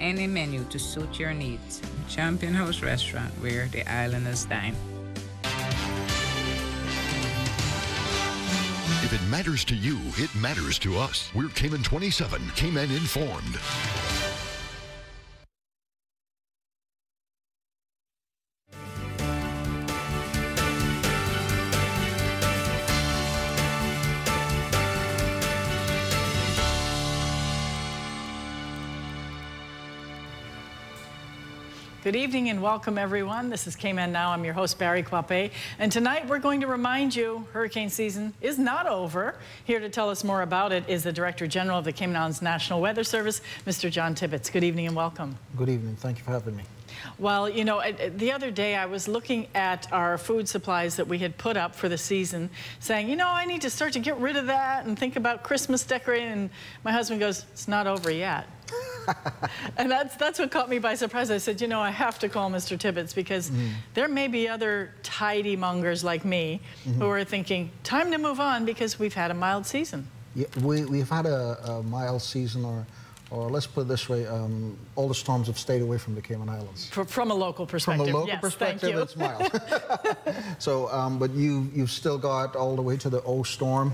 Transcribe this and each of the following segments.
any menu to suit your needs. Champion House Restaurant, where the islanders dine. If it matters to you, it matters to us. We're Cayman 27, Cayman Informed. Good evening and welcome, everyone. This is Cayman Now. I'm your host, Barry Quape. And tonight we're going to remind you hurricane season is not over. Here to tell us more about it is the Director General of the Cayman Islands National Weather Service, Mr. John Tibbetts. Good evening and welcome. Good evening. Thank you for having me. Well, you know, the other day I was looking at our food supplies that we had put up for the season, saying, you know, I need to start to get rid of that and think about Christmas decorating. And my husband goes, it's not over yet. And that's what caught me by surprise. I said, you know, I have to call Mr. Tibbetts because there may be other tidy mongers like me who are thinking, time to move on because we've had a mild season. Yeah, we've had a mild season, or let's put it this way, all the storms have stayed away from the Cayman Islands. From a local perspective. From a local perspective, it's mild. So, but you've still got all the way to the O storm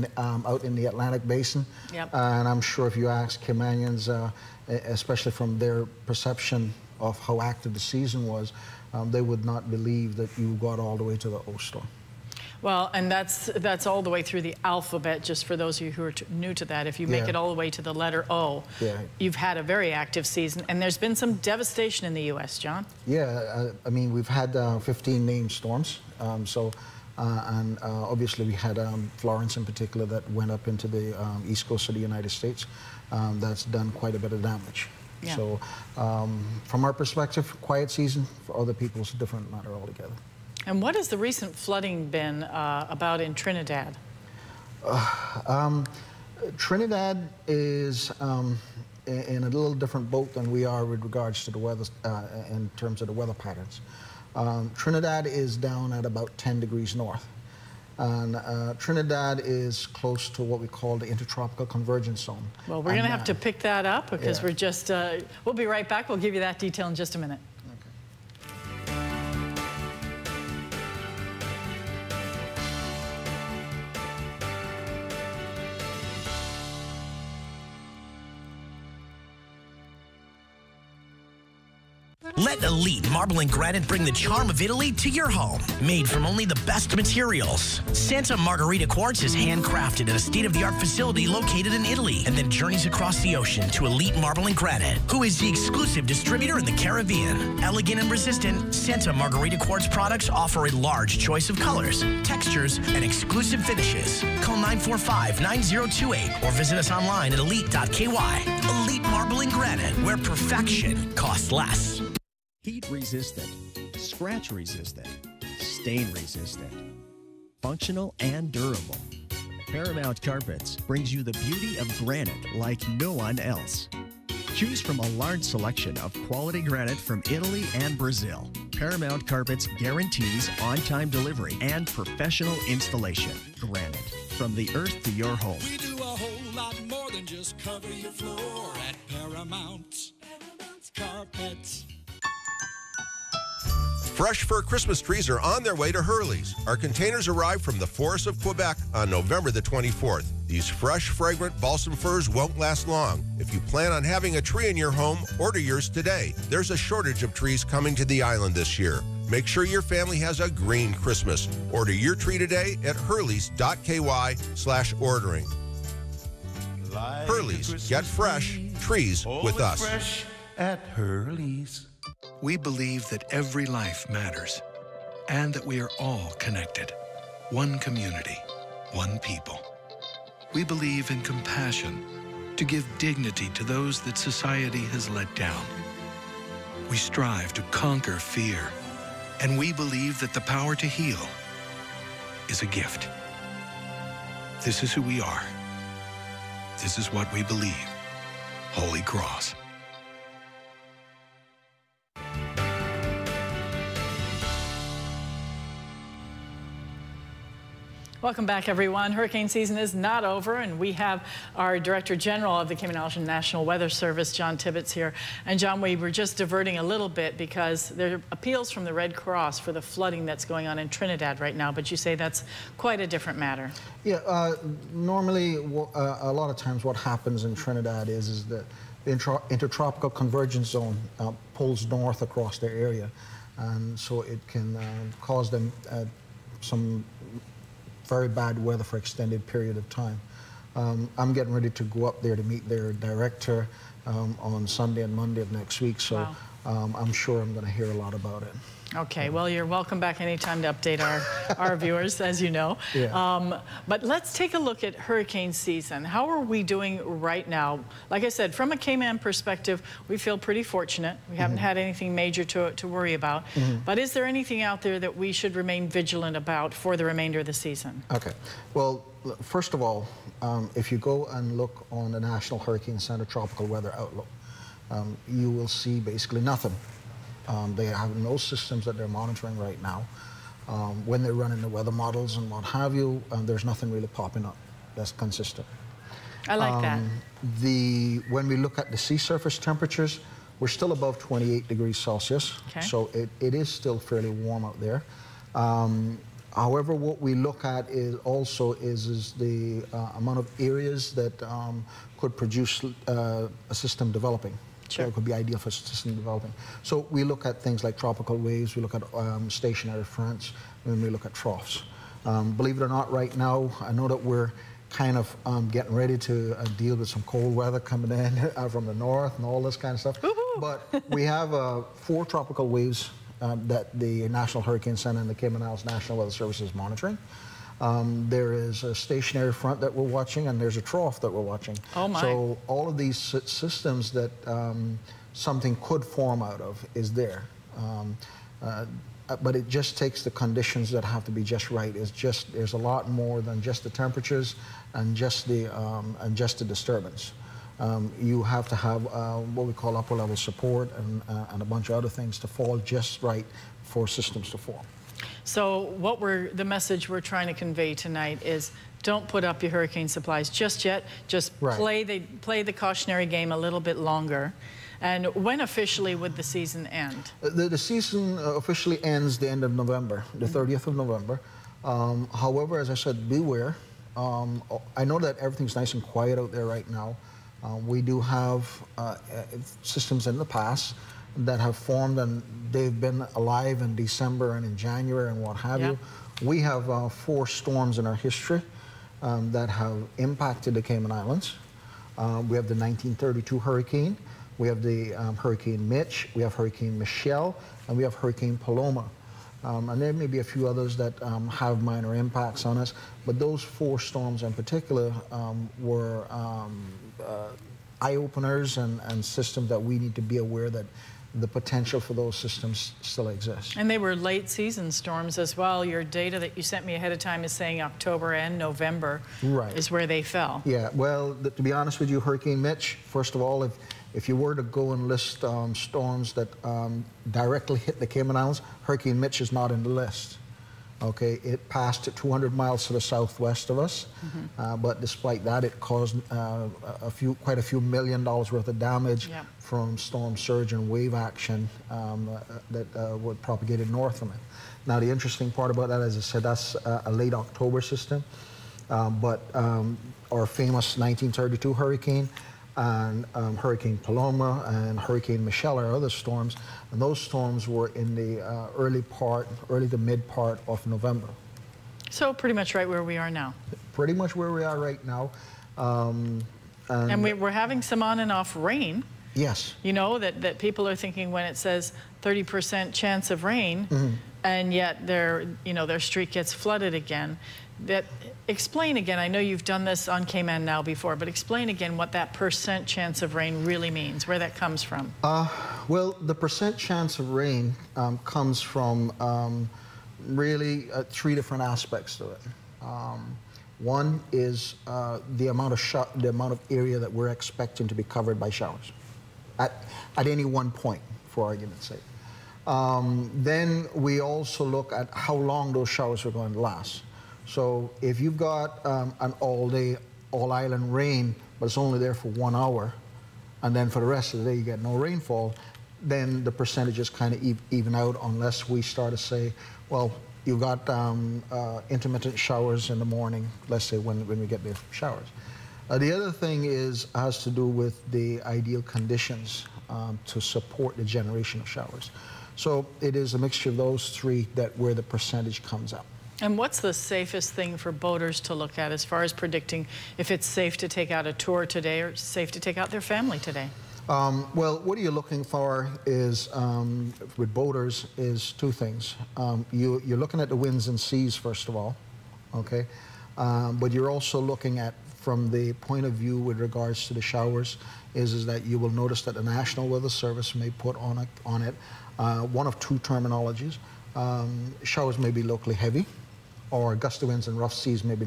out in the Atlantic Basin. Yep. And I'm sure if you ask Caymanians, especially from their perception of how active the season was, they would not believe that you got all the way to the O storm. Well, and that's all the way through the alphabet, just for those of you who are new to that. If you make it all the way to the letter O, you've had a very active season, and there's been some devastation in the U.S., John. Yeah, I mean, we've had 15 named storms, and obviously we had Florence in particular that went up into the east coast of the United States. That's done quite a bit of damage. Yeah. So from our perspective, quiet season. For other people, it's a different matter altogether. And what has the recent flooding been about in Trinidad? Trinidad is in a little different boat than we are with regards to the weather, in terms of the weather patterns. Trinidad is down at about 10 degrees north. And Trinidad is close to what we call the intertropical convergence zone. Well, we're going to have to pick that up because we're just, we'll be right back. We'll give you that detail in just a minute. Let Elite Marble and Granite bring the charm of Italy to your home. Made from only the best materials. Santa Margherita Quartz is handcrafted at a state-of-the-art facility located in Italy and then journeys across the ocean to Elite Marble and Granite, who is the exclusive distributor in the Caribbean. Elegant and resistant, Santa Margherita Quartz products offer a large choice of colors, textures, and exclusive finishes. Call 945-9028 or visit us online at elite.ky. Elite Marble and Granite, where perfection costs less. Heat resistant, scratch resistant, stain resistant, functional and durable. Paramount Carpets brings you the beauty of granite like no one else. Choose from a large selection of quality granite from Italy and Brazil. Paramount Carpets guarantees on-time delivery and professional installation. Granite, from the earth to your home. We do a whole lot more than just cover your floor at Paramount Carpets. Fresh fir Christmas trees are on their way to Hurley's. Our containers arrive from the forests of Quebec on November the 24th. These fresh, fragrant balsam firs won't last long. If you plan on having a tree in your home, order yours today. There's a shortage of trees coming to the island this year. Make sure your family has a green Christmas. Order your tree today at hurleys.ky/ordering. Hurley's, get fresh trees with us. Fresh at Hurley's. We believe that every life matters and that we are all connected. One community, one people. We believe in compassion to give dignity to those that society has let down. We strive to conquer fear, and we believe that the power to heal is a gift. This is who we are. This is what we believe. Holy Cross. Welcome back, everyone. Hurricane season is not over, and we have our Director General of the Cayman Islands National Weather Service, John Tibbetts, here. And John, we were just diverting a little bit because there are appeals from the Red Cross for the flooding that's going on in Trinidad right now, but you say that's quite a different matter. Yeah, normally a lot of times what happens in Trinidad is that the intertropical convergence zone pulls north across their area, and so it can cause them some very bad weather for extended period of time. I'm getting ready to go up there to meet their director on Sunday and Monday of next week, so wow. I'm sure I'm going to hear a lot about it. Okay, well, you're welcome back anytime to update our viewers, as you know. Yeah. But let's take a look at hurricane season. How are we doing right now? Like I said, from a Cayman perspective, we feel pretty fortunate. We haven't had anything major to worry about. But is there anything out there that we should remain vigilant about for the remainder of the season? Okay. Well, first of all, if you go and look on the National Hurricane Center Tropical Weather Outlook, you will see basically nothing. They have no systems that they're monitoring right now. When they're running the weather models and what have you, there's nothing really popping up that's consistent. I like that. When we look at the sea surface temperatures, we're still above 28 degrees Celsius, so it is still fairly warm out there. However, what we look at is also the amount of areas that could produce a system developing. Sure. So it could be ideal for system developing. So we look at things like tropical waves, we look at stationary fronts, and we look at troughs. Believe it or not, right now, I know that we're kind of getting ready to deal with some cold weather coming in from the north and all this kind of stuff. But we have 4 tropical waves that the National Hurricane Center and the Cayman Islands National Weather Service is monitoring. There is a stationary front that we're watching, and there's a trough that we're watching. Oh my. So all of these systems that something could form out of is there. But it just takes the conditions that have to be just right. There's a lot more than just the temperatures and just the disturbance. You have to have what we call upper level support and a bunch of other things to fall just right for systems to form. So the message we're trying to convey tonight is don't put up your hurricane supplies just yet. Just play the cautionary game a little bit longer. And when officially would the season end? The season officially ends the end of November, the 30th of November. However, as I said, beware. I know that everything's nice and quiet out there right now. We do have systems in the past that have formed, and they've been alive in December and in January and what have you. We have 4 storms in our history that have impacted the Cayman Islands. We have the 1932 hurricane, we have the Hurricane Mitch, we have Hurricane Michelle, and we have Hurricane Paloma. And there may be a few others that have minor impacts on us, but those 4 storms in particular were eye-openers and systems that we need to be aware that the potential for those systems still exists. And they were late season storms as well. Your data that you sent me ahead of time is saying October and November is where they fell. Yeah, well, to be honest with you, Hurricane Mitch, first of all, if you were to go and list storms that directly hit the Cayman Islands, Hurricane Mitch is not in the list. Okay, it passed at 200 miles to the southwest of us, but despite that, it caused quite a few $1 million worth of damage from storm surge and wave action that were propagated north from it. Now, the interesting part about that, as I said, that's a late October system, but our famous 1932 hurricane and Hurricane Paloma and Hurricane Michelle are other storms, and those storms were in the early to mid part of November. So pretty much right where we are now. Pretty much where we are right now. And we're having some on and off rain. Yes. You know, that people are thinking when it says 30% chance of rain, and yet their street gets flooded again. Explain again, I know you've done this on Cayman now before, but explain again what that % chance of rain really means, where that comes from. Well, the % chance of rain comes from really 3 different aspects to it. One is the amount of area that we're expecting to be covered by showers at any one point, for argument's sake. Then we also look at how long those showers are going to last. So if you've got an all-day, all-island rain, but it's only there for 1 hour, and then for the rest of the day you get no rainfall, then the percentages kind of even out, unless we start to say, well, you've got intermittent showers in the morning, let's say when we get the showers. The other thing has to do with the ideal conditions to support the generation of showers. So it is a mixture of those three where the percentage comes up. And what's the safest thing for boaters to look at as far as predicting if it's safe to take out a tour today or safe to take out their family today? Well, what you're looking for is, with boaters, is two things. You're looking at the winds and seas, first of all, okay? But you're also looking at, from the point of view with regards to the showers, is that you will notice that the National Weather Service may put on it one of two terminologies. Showers may be locally heavy, or gusty winds and rough seas may be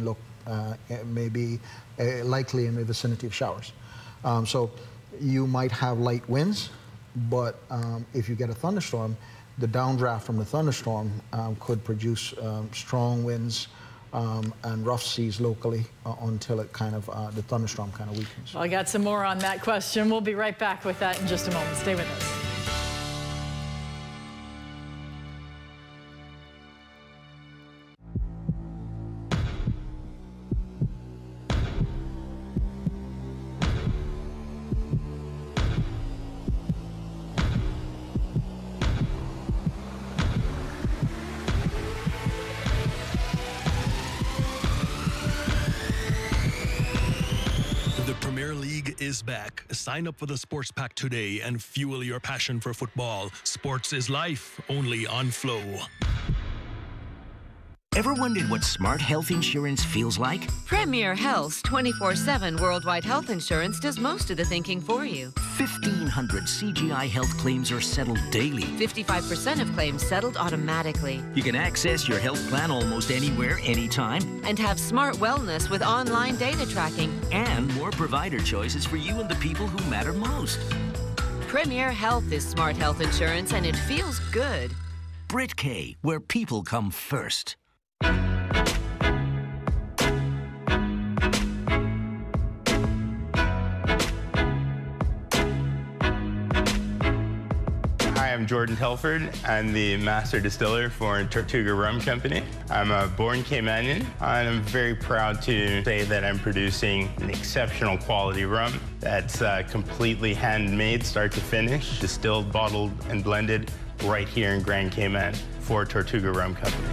likely in the vicinity of showers. So you might have light winds, but if you get a thunderstorm, the downdraft from the thunderstorm could produce strong winds and rough seas locally until it kind of, the thunderstorm kind of weakens. Well, I got some more on that question. We'll be right back with that in just a moment. Stay with us. Is back. Sign up for the Sports Pack today and fuel your passion for football. Sports is life, only on Flow. Ever wondered what smart health insurance feels like? Premier Health's 24/7 worldwide health insurance does most of the thinking for you. 1,500 CGI health claims are settled daily. 55% of claims settled automatically. You can access your health plan almost anywhere, anytime. And have smart wellness with online data tracking. And more provider choices for you and the people who matter most. Premier Health is smart health insurance, and it feels good. Brit K, where people come first. Hi, I'm Jordan Telford. I'm the master distiller for Tortuga Rum Company. I'm a born Caymanian, and I'm very proud to say that I'm producing an exceptional quality rum that's completely handmade, start to finish, distilled, bottled, and blended right here in Grand Cayman for Tortuga Rum Company.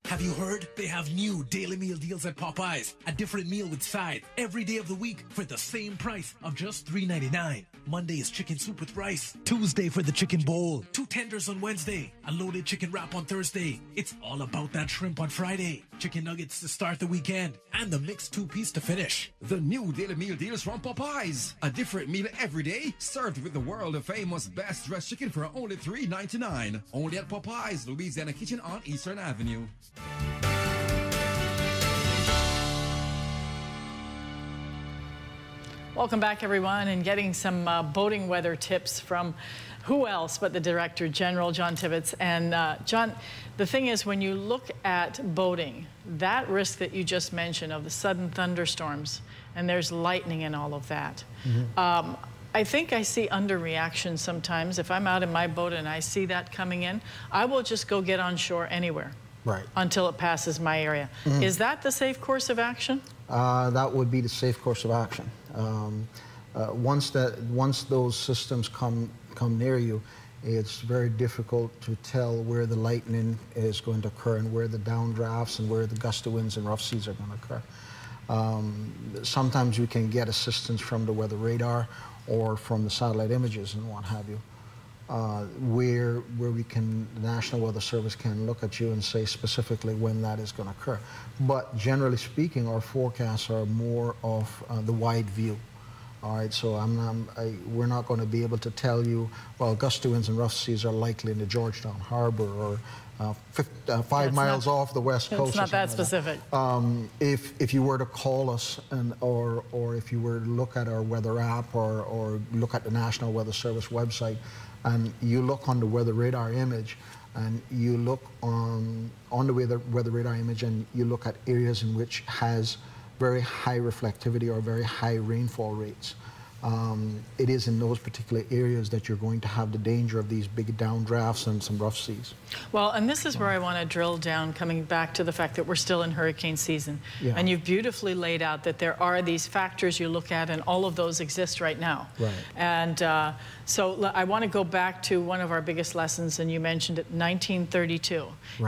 Have you heard? They have new daily meal deals at Popeyes. A different meal with side every day of the week for the same price of just $3.99. Monday is chicken soup with rice. Tuesday for the chicken bowl. 2 tenders on Wednesday. A loaded chicken wrap on Thursday. It's all about that shrimp on Friday. Chicken nuggets to start the weekend. And the mixed 2-piece to finish. The new daily meal deals from Popeyes. A different meal every day, served with the world-famous best dressed chicken for only $3.99. Only at Popeyes, Louisiana Kitchen on Eastern Avenue. Welcome back, everyone, and getting some boating weather tips from who else but the Director General, John Tibbetts. And John, the thing is, when you look at boating, that risk that you just mentioned of the sudden thunderstorms, and there's lightning and all of that, I think I see underreaction sometimes. If I'm out in my boat and I see that coming in, I will just go get on shore anywhere. Right. Until it passes my area. Is that the safe course of action? That would be the safe course of action. Once those systems come near you, it's very difficult to tell where the lightning is going to occur and where the downdrafts and where the gusty winds and rough seas are going to occur. Sometimes we can get assistance from the weather radar or from the satellite images and what have you. Where the National Weather Service can look at you and say specifically when that is going to occur. But generally speaking, our forecasts are more of the wide view. All right, so we're not going to be able to tell you, well, gusty winds and rough seas are likely in the Georgetown Harbor or 5 miles off the west coast. It's not that specific. If you were to call us or if you were to look at our weather app or look at the National Weather Service website, and you look on the weather radar image and you look on the weather radar image, and you look at areas in which has very high reflectivity or very high rainfall rates, it is in those particular areas that you're going to have the danger of these big downdrafts and some rough seas. Well, and this is where I want to drill down, coming back to the fact that we're still in hurricane season. Yeah. And you've beautifully laid out that there are these factors you look at, and all of those exist right now. Right. And so I want to go back to one of our biggest lessons, and you mentioned it, 1932. Right.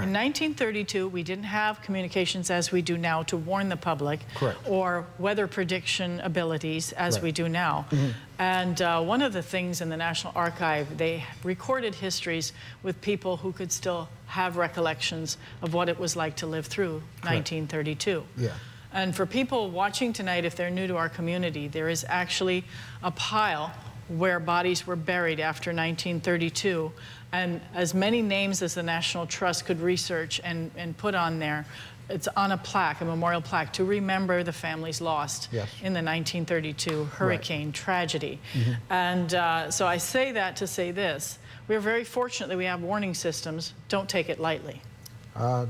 In 1932, we didn't have communications as we do now to warn the public. Correct. Or weather prediction abilities as we do now. Mm-hmm. And one of the things in the National Archive, they recorded histories with people who could still have recollections of what it was like to live through 1932. Yeah. And for people watching tonight, if they're new to our community, there is actually a pile where bodies were buried after 1932. And as many names as the National Trust could research and put on there, it's on a plaque, a memorial plaque, to remember the families lost in the 1932 hurricane tragedy. Mm-hmm. And so I say that to say this. We're very fortunate that we have warning systems. Don't take it lightly. I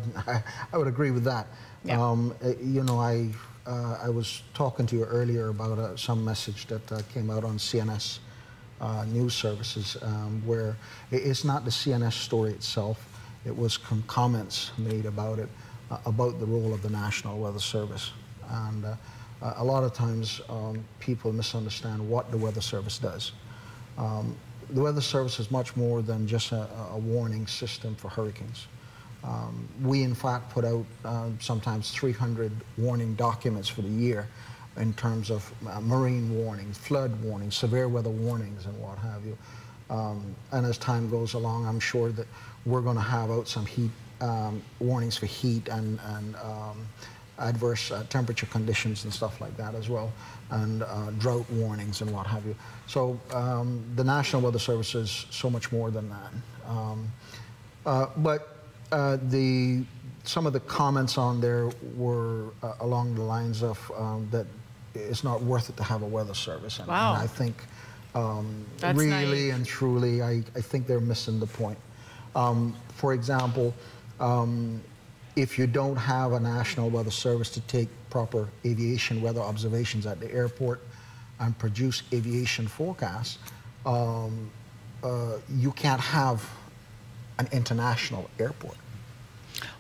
would agree with that. Yeah. You know, I was talking to you earlier about some message that came out on CNS news services, where it's not the CNS story itself. It was comments made about it, about the role of the National Weather Service. And a lot of times people misunderstand what the Weather Service does. The Weather Service is much more than just a warning system for hurricanes. We, in fact, put out sometimes 300 warning documents for the year in terms of marine warnings, flood warnings, severe weather warnings, and what have you. And as time goes along, I'm sure that we're going to have out some heat warnings for heat and adverse temperature conditions and stuff like that as well, and drought warnings and what have you. So the National Weather Service is so much more than that. But some of the comments on there were along the lines of that it's not worth it to have a weather service. And, wow. And I think That's really naive. and truly, I think they're missing the point. For example, if you don't have a National Weather Service to take proper aviation weather observations at the airport and produce aviation forecasts, you can't have an international airport.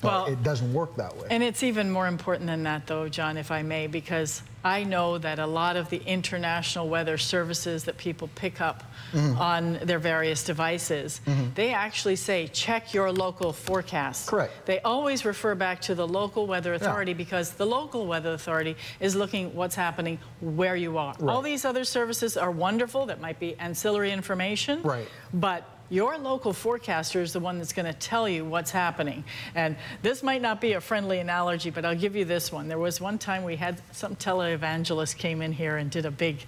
Well, it doesn't work that way. And it's even more important than that, though, John, if I may, because I know that a lot of the international weather services that people pick up on their various devices, they actually say, check your local forecast. Correct. They always refer back to the local weather authority because the local weather authority is looking what's happening where you are. Right. All these other services are wonderful. That might be ancillary information. Right. But your local forecaster is the one that's going to tell you what's happening. And this might not be a friendly analogy, but I'll give you this one. There was one time we had some televangelist came in here and did a big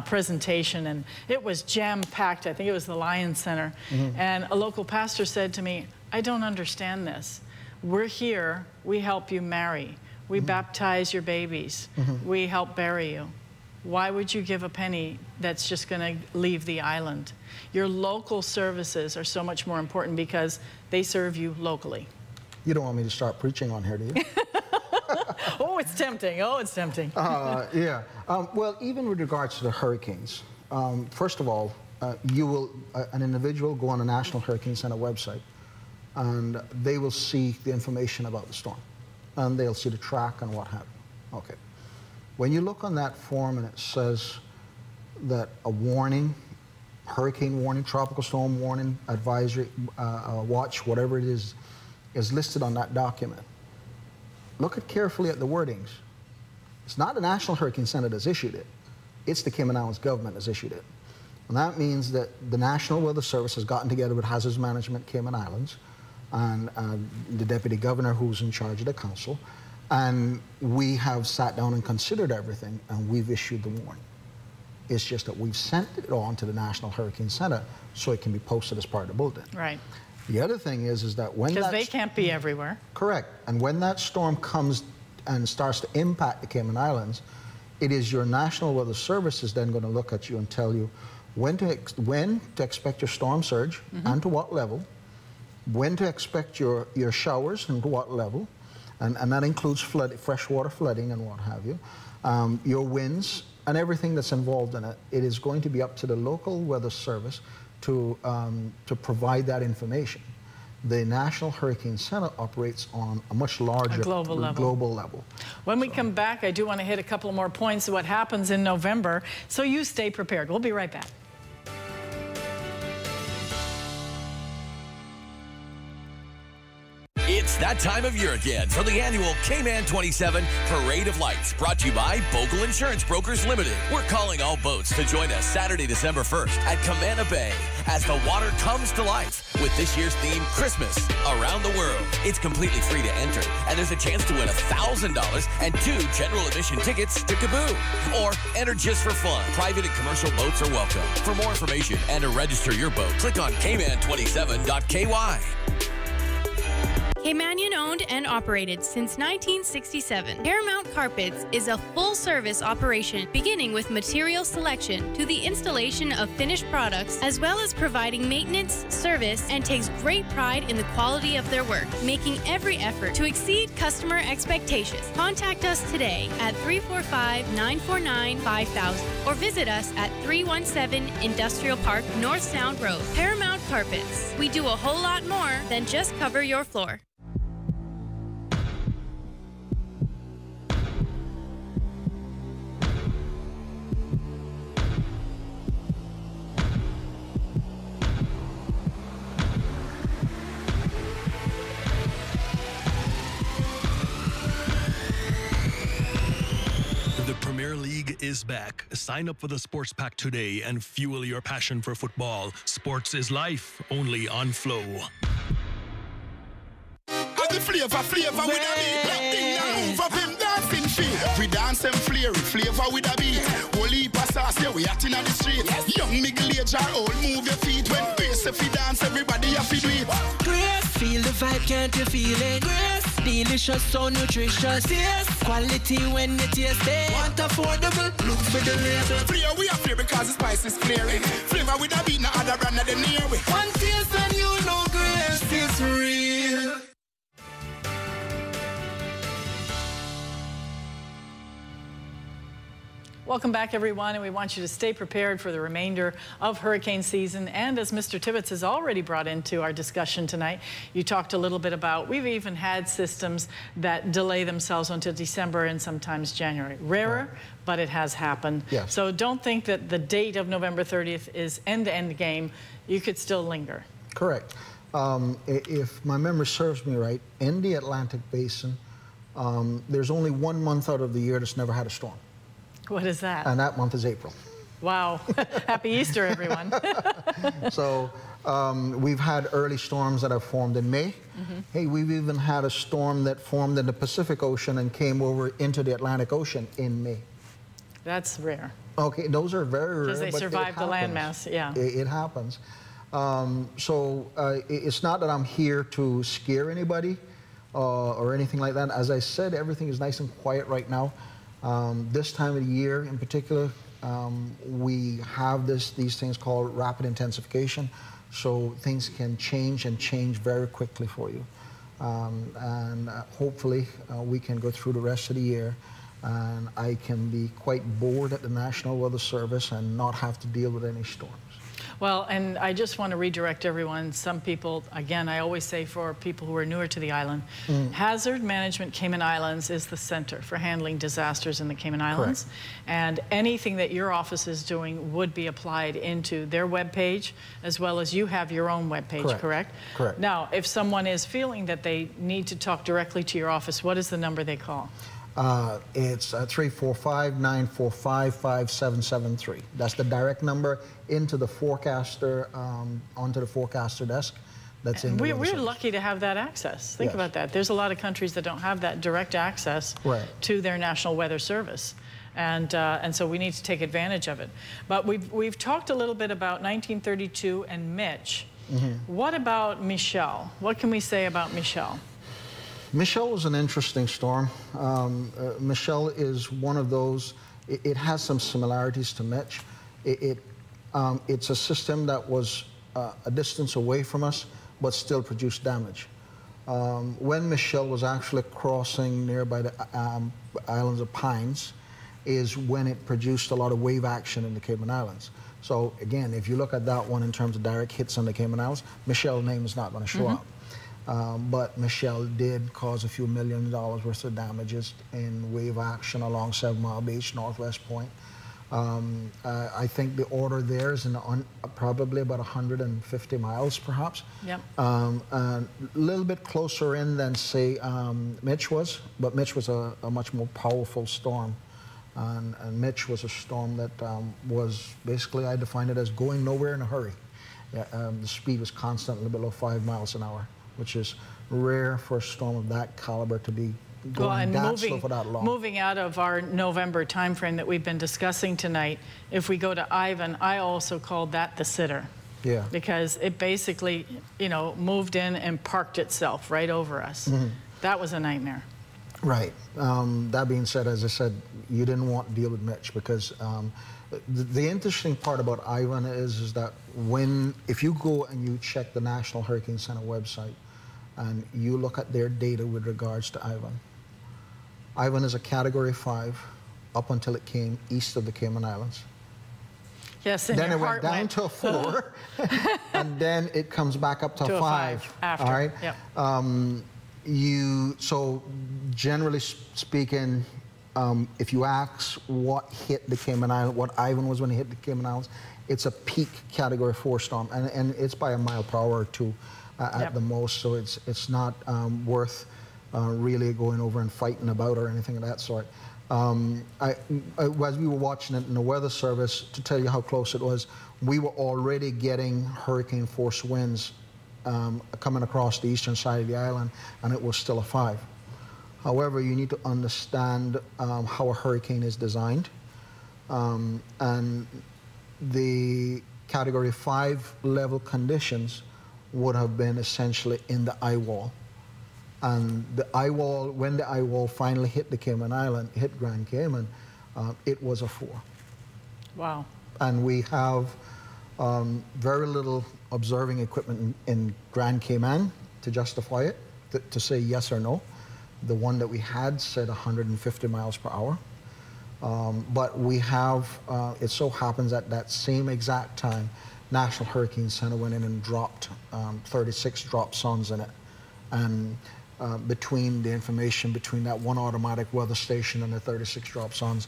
presentation, and it was jam-packed. I think it was the Lions Center. And a local pastor said to me, I don't understand this. We're here. We help you marry. We baptize your babies. We help bury you. Why would you give a penny that's just going to leave the island? Your local services are so much more important because they serve you locally. You don't want me to start preaching on here, do you? Oh, it's tempting. Oh, it's tempting. Yeah. Well, even with regards to the hurricanes, first of all, an individual go on a National Hurricane Center website, and they will see the information about the storm, and they'll see the track and what have you. Okay. When you look on that form and it says that a warning, hurricane warning, tropical storm warning, advisory, watch, whatever it is listed on that document, look carefully at the wordings. It's not the National Hurricane Center that's issued it. It's the Cayman Islands government that's issued it. And that means that the National Weather Service has gotten together with Hazards Management Cayman Islands and the Deputy Governor who's in charge of the council. And we have sat down and considered everything, and we've issued the warning. It's just that we've sent it on to the National Hurricane Center so it can be posted as part of the bulletin. Right. The other thing is that when because they can't be everywhere. Correct. And when that storm comes and starts to impact the Cayman Islands, it is your National Weather Service is then going to look at you and tell you when to expect your storm surge and to what level, when to expect your showers and to what level, and that includes freshwater flooding and what have you, your winds and everything that's involved in it. It is going to be up to the local weather service to provide that information. The National Hurricane Center operates on a much larger global level. When we come back, I do want to hit a couple more points of what happens in November, so you stay prepared. We'll be right back. It's that time of year again for the annual Cayman 27 Parade of Lights, brought to you by Bogle Insurance Brokers Limited. We're calling all boats to join us Saturday, December 1st at Cayman Bay as the water comes to life with this year's theme, Christmas Around the World. It's completely free to enter, and there's a chance to win $1,000 and 2 general admission tickets to Kaboo. Or enter just for fun. Private and commercial boats are welcome. For more information and to register your boat, click on cayman27.ky. Caymanian owned and operated since 1967. Paramount Carpets is a full-service operation beginning with material selection to the installation of finished products, as well as providing maintenance, service, and takes great pride in the quality of their work, making every effort to exceed customer expectations. Contact us today at 345-949-5000 or visit us at 317 Industrial Park, North Sound Road. Paramount Carpets. We do a whole lot more than just cover your floor. The Premier League is back. Sign up for the Sports Pack today and fuel your passion for football. Sports is life, only on Flow. The flavor with a beat. Black thing now move up him dancing feet. We dance and flavor with a beat. Holy sauce, yeah, we acting on the street. Young middle age or old, move your feet. When Grace if we dance, everybody have to do it. Grace, feel the vibe, can't you feel it? Grace, delicious, so nutritious. Yes, quality when you taste it. Want affordable, look for the label. Flavor we are flavor because the spice is clearing. Flavor with a beat, no other brand than near we. One taste and you know Grace is real. Welcome back, everyone, and we want you to stay prepared for the remainder of hurricane season. And as Mr. Tibbetts has already brought into our discussion tonight, you talked a little bit about, we've even had systems that delay themselves until December and sometimes January. Rarer, but it has happened. Yes. So don't think that the date of November 30th is end-to-end game. You could still linger. Correct. If my memory serves me right, in the Atlantic Basin, there's only 1 month out of the year that's never had a storm. What is that? And that month is April. Wow. Happy Easter, everyone. So we've had early storms that have formed in May. Hey, we've even had a storm that formed in the Pacific Ocean and came over into the Atlantic Ocean in May. That's rare. Okay, those are very rare. Because they survived the landmass, yeah. It happens. It's not that I'm here to scare anybody or anything like that. As I said, everything is nice and quiet right now. This time of the year in particular, we have these things called rapid intensification, so things can change and change very quickly for you. Hopefully we can go through the rest of the year and I can be quite bored at the National Weather Service and not have to deal with any storms. Well, and I just want to redirect everyone. Some people, again, I always say for people who are newer to the island, Hazard Management Cayman Islands is the center for handling disasters in the Cayman Islands. Correct. And anything that your office is doing would be applied into their webpage, as well as you have your own webpage, correct? Correct. Now, if someone is feeling that they need to talk directly to your office, what is the number they call? It's 345-945-5773. That's the direct number into the forecaster, onto the forecaster desk. That's in We're lucky to have that access. Think about that. There's a lot of countries that don't have that direct access to their National Weather Service. And so we need to take advantage of it. But we've talked a little bit about 1932 and Mitch. What about Michelle? What can we say about Michelle? Michelle was an interesting storm. Michelle is one of those, it has some similarities to Mitch. It's a system that was a distance away from us, but still produced damage. When Michelle was actually crossing nearby the islands of Pines is when it produced a lot of wave action in the Cayman Islands. So again, if you look at that one in terms of direct hits on the Cayman Islands, Michelle's name is not going to show up. But Michelle did cause a few $1 million worth of damages in wave action along 7 Mile Beach, Northwest Point. I think the order there is probably about 150 miles, perhaps. Yep. A little bit closer in than, say, Mitch was, but Mitch was a much more powerful storm. And Mitch was a storm that was basically, I defined it as going nowhere in a hurry. The speed was constantly below 5 miles an hour, which is rare for a storm of that caliber to be going that slow for that long. Moving out of our November timeframe that we've been discussing tonight, if we go to Ivan, I also called that the sitter. Yeah. Because it basically, you know, moved in and parked itself right over us. That was a nightmare. Right. That being said, as I said, you didn't want to deal with Mitch because the interesting part about Ivan is that if you go and you check the National Hurricane Center website and you look at their data with regards to Ivan, Ivan is a Category 5 up until it came east of the Cayman Islands. Yes, and then your it went heart down to a 4, and then it comes back up to a 5. After. All right. Yep. So generally speaking, if you ask what hit the Cayman Islands, what Ivan was when it hit the Cayman Islands, it's a peak Category 4 storm, and it's by a mile per hour or 2 at the most. So it's not worth really going over and fighting about or anything of that sort. As we were watching it in the Weather Service, to tell you how close it was, we were already getting hurricane force winds coming across the eastern side of the island, and it was still a 5. However, you need to understand how a hurricane is designed, and the Category 5 level conditions would have been essentially in the eye wall. And the eye wall, when the eye wall finally hit the Cayman Island, hit Grand Cayman, it was a 4. Wow. And we have very little observing equipment in Grand Cayman to justify it, to say yes or no. The one that we had said 150 miles per hour. But we have, it so happens at that same exact time, National Hurricane Center went in and dropped 36 drop zones in it. And between the information between that one automatic weather station and the 36 drop zones,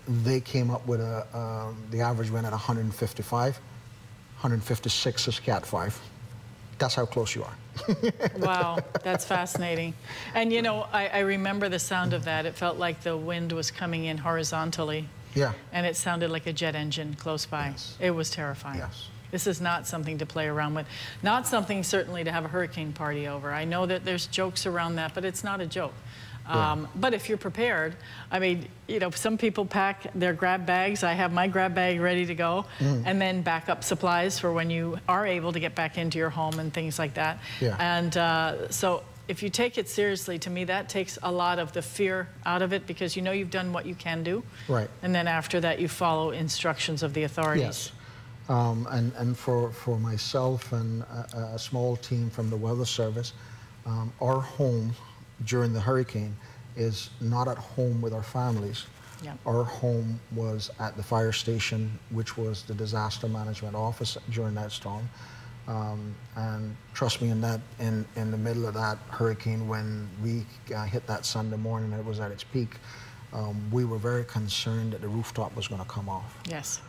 they came up with the average went at 155. 156 is Cat 5. That's how close you are. Wow, that's fascinating. And you know, I remember the sound of that. It felt like the wind was coming in horizontally. Yeah. And it sounded like a jet engine close by. Yes. It was terrifying. Yes. This is not something to play around with. Not something certainly to have a hurricane party over. I know that there's jokes around that, but it's not a joke. But if you're prepared, I mean, you know, some people pack their grab bags. I have my grab bag ready to go, and then backup supplies for when you are able to get back into your home and things like that. Yeah. And so if you take it seriously, to me, that takes a lot of the fear out of it because you know you've done what you can do. Right. And then after that, you follow instructions of the authorities. Yes. And for myself and a small team from the Weather Service, our home during the hurricane is not at home with our families. Yep. Our home was at the fire station, which was the disaster management office during that storm. And trust me, in the middle of that hurricane, when we hit that Sunday morning, it was at its peak. We were very concerned that the rooftop was going to come off. Yes.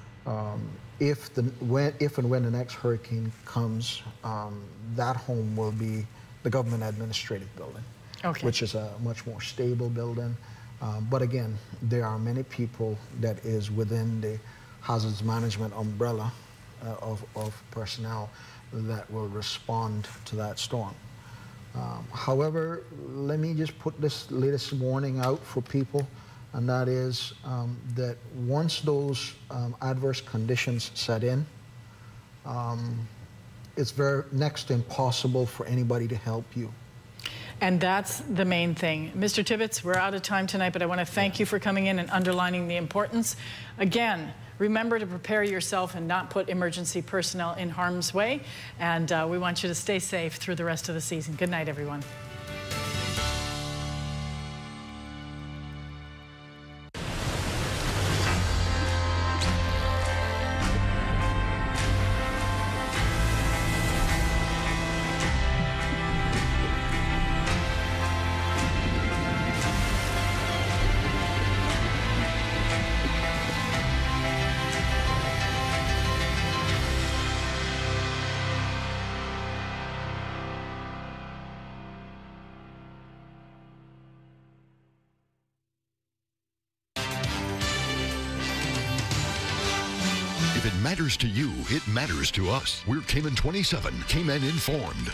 If and when the next hurricane comes, that home will be the government administrative building, which is a much more stable building. But again, there are many people that is within the hazards management umbrella of personnel that will respond to that storm. However, let me just put this latest warning out for people, and that is that once those adverse conditions set in, it's next to impossible for anybody to help you. And that's the main thing. Mr. Tibbetts, we're out of time tonight, but I want to thank you for coming in and underlining the importance. Again, remember to prepare yourself and not put emergency personnel in harm's way. And we want you to stay safe through the rest of the season. Good night, everyone. If it matters to you, it matters to us. We're Cayman 27, Cayman Informed.